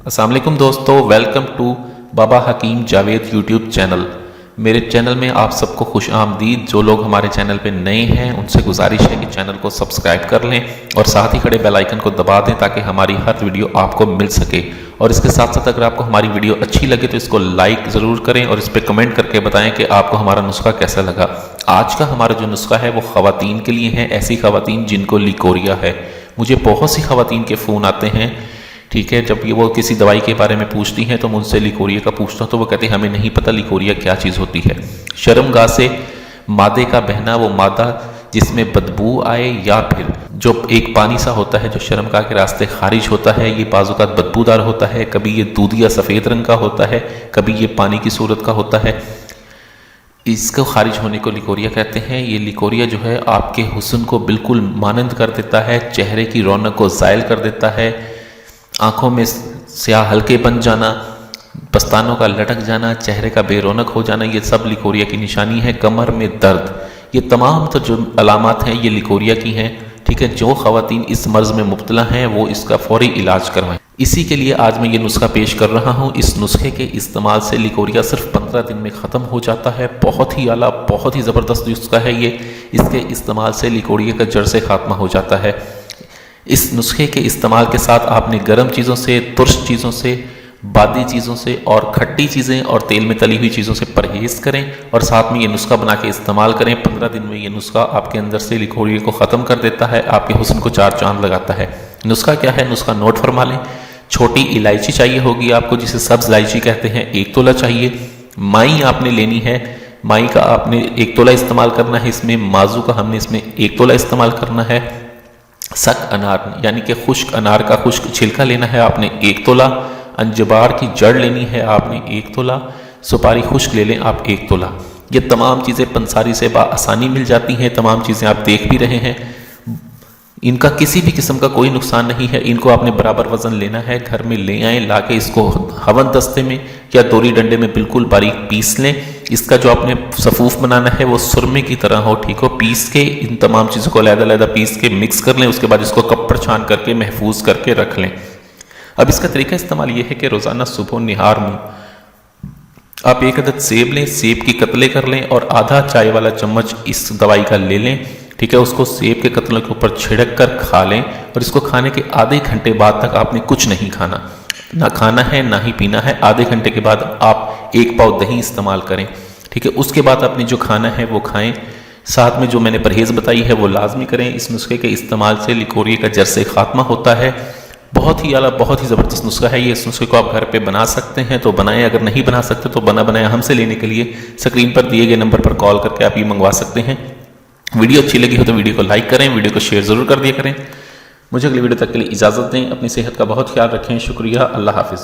अस्सलाम वालेकुम दोस्तों, welcome to Baba Hakeem Javed YouTube channel. मेरे चैनल में आप सबको खुश आमदीद। जो लोग हमारे चैनल पे नए हैं उनसे गुजारिश है कि चैनल को सब्सक्राइब कर लें और साथ ही खड़े बेल आइकन को दबा दें ताकि हमारी हर वीडियो आपको मिल सके। और इसके साथ साथ अगर आपको हमारी वीडियो अच्छी लगे तो इसको लाइक ज़रूर करें और इस पर कमेंट करके बताएं कि आपको हमारा नुस्खा कैसा लगा। आज का हमारा जो नुस्खा है वो ख़वातीन के लिए है, ऐसी ख़वातीन जिनको लिकोरिया है। मुझे बहुत सी ख़वातीन के फ़ोन आते हैं, ठीक है, जब ये वो किसी दवाई के बारे में पूछती हैं तो मुझसे लिकोरिया का पूछता हूँ तो वो कहते हैं हमें नहीं पता लिकोरिया क्या चीज़ होती है। शर्मगाह से मादे का बहना, वो मादा जिसमें बदबू आए या फिर जो एक पानी सा होता है जो शर्मगाह के रास्ते खारिज होता है, ये बाज़-औक़ात बदबूदार होता है, कभी ये दूधी या सफ़ेद रंग का होता है, कभी ये पानी की सूरत का होता है। इसको खारिज होने को लिकोरिया कहते हैं। ये लिकोरिया जो है आपके हुस्न को बिल्कुल मानंद कर देता है, चेहरे की रौनक को ज़ायल कर देता है, आँखों में स्याह हल्के बन जाना, पस्तानों का लटक जाना, चेहरे का बेरौनक हो जाना, ये सब लिकोरिया की निशानी है। कमर में दर्द, ये तमाम तो जो अलामात हैं ये लिकोरिया की हैं, ठीक है। जो ख़वातीन इस मर्ज़ में मुब्तला हैं वो इसका फ़ौरी इलाज करवाएं। इसी के लिए आज मैं ये नुस्खा पेश कर रहा हूँ। इस नुस्खे के इस्तेमाल से लिकोरिया सिर्फ 15 दिन में ख़त्म हो जाता है। बहुत ही आला, बहुत ही ज़बरदस्त नुस्खा है ये। इसके इस्तेमाल से लिकोरिया का जड़ से खात्मा हो जाता है। इस नुस्खे के इस्तेमाल के साथ आपने गर्म चीज़ों से, तुर्श चीज़ों से, बादी चीज़ों से और खट्टी चीज़ें और तेल में तली हुई चीज़ों से परहेज़ करें और साथ में ये नुस्खा बना के इस्तेमाल करें। 15 दिन में ये नुस्खा आपके अंदर से लिकोरिया को ख़त्म कर देता है, आपके हुस्न को चार चांद लगाता है। नुस्खा क्या है, नुस्खा नोट फरमा लें। छोटी इलायची चाहिए होगी आपको, जिसे सब्ज़ इलायची कहते हैं, 1 तोला चाहिए। माई आपने लेनी है, माई का आपने 1 तोला इस्तेमाल करना है इसमें। माजू का हमने इसमें 1 तोला इस्तेमाल करना है। सक अनार यानी कि खुश्क अनार का खुश्क छिलका लेना है आपने 1 तोला। अंजबार की जड़ लेनी है आपने 1 तोला। सुपारी खुश्क ले लें आप 1 तोला। ये तमाम चीज़ें पंसारी से आसानी मिल जाती हैं। तमाम चीज़ें आप देख भी रहे हैं, इनका किसी भी किस्म का कोई नुकसान नहीं है। इनको आपने बराबर वज़न लेना है, घर में ले आएँ, ला के इसको हवन दस्ते में या दोरी डंडे में बिल्कुल बारीक पीस लें। इसका जो आपने सफ़ूफ बनाना है वो सुरमे की तरह हो, ठीक हो। पीस के इन तमाम चीज़ों को अलग-अलग पीस के मिक्स कर लें। उसके बाद इसको कप पर छान करके महफूज करके रख लें। अब इसका तरीका इस्तेमाल ये है कि रोज़ाना सुबह निहार में आप 1 अदद सेब लें, सेब की कतले कर लें और आधा चाय वाला चम्मच इस दवाई का ले लें, ठीक है। उसको सेब के कतलों के ऊपर छिड़क कर खा लें और इसको खाने के आधे घंटे बाद तक आपने कुछ नहीं खाना, ना खाना है ना ही पीना है। आधे घंटे के बाद आप 1 पाव दही इस्तेमाल करें, ठीक है। उसके बाद आपने जो खाना है वो खाएं। साथ में जो मैंने परहेज़ बताई है वो लाजमी करें। इस नुस्खे के इस्तेमाल से लिकोरिया का जड़ से खात्मा होता है। बहुत ही आला, बहुत ही ज़बरदस्त नुस्खा है ये। इस नुस्खे को आप घर पे बना सकते हैं तो बनाएं, अगर नहीं बना सकते तो बना बनाया हमसे लेने के लिए स्क्रीन पर दिए गए नंबर पर कॉल करके आप ये मंगवा सकते हैं। वीडियो अच्छी लगी हो तो वीडियो को लाइक करें, वीडियो को शेयर ज़रूर कर दिया करें। मुझे अगली वीडियो तक के लिए इजाज़त दें। अपनी सेहत का बहुत ख्याल रखें। शुक्रिया। अल्लाह हाफिज़।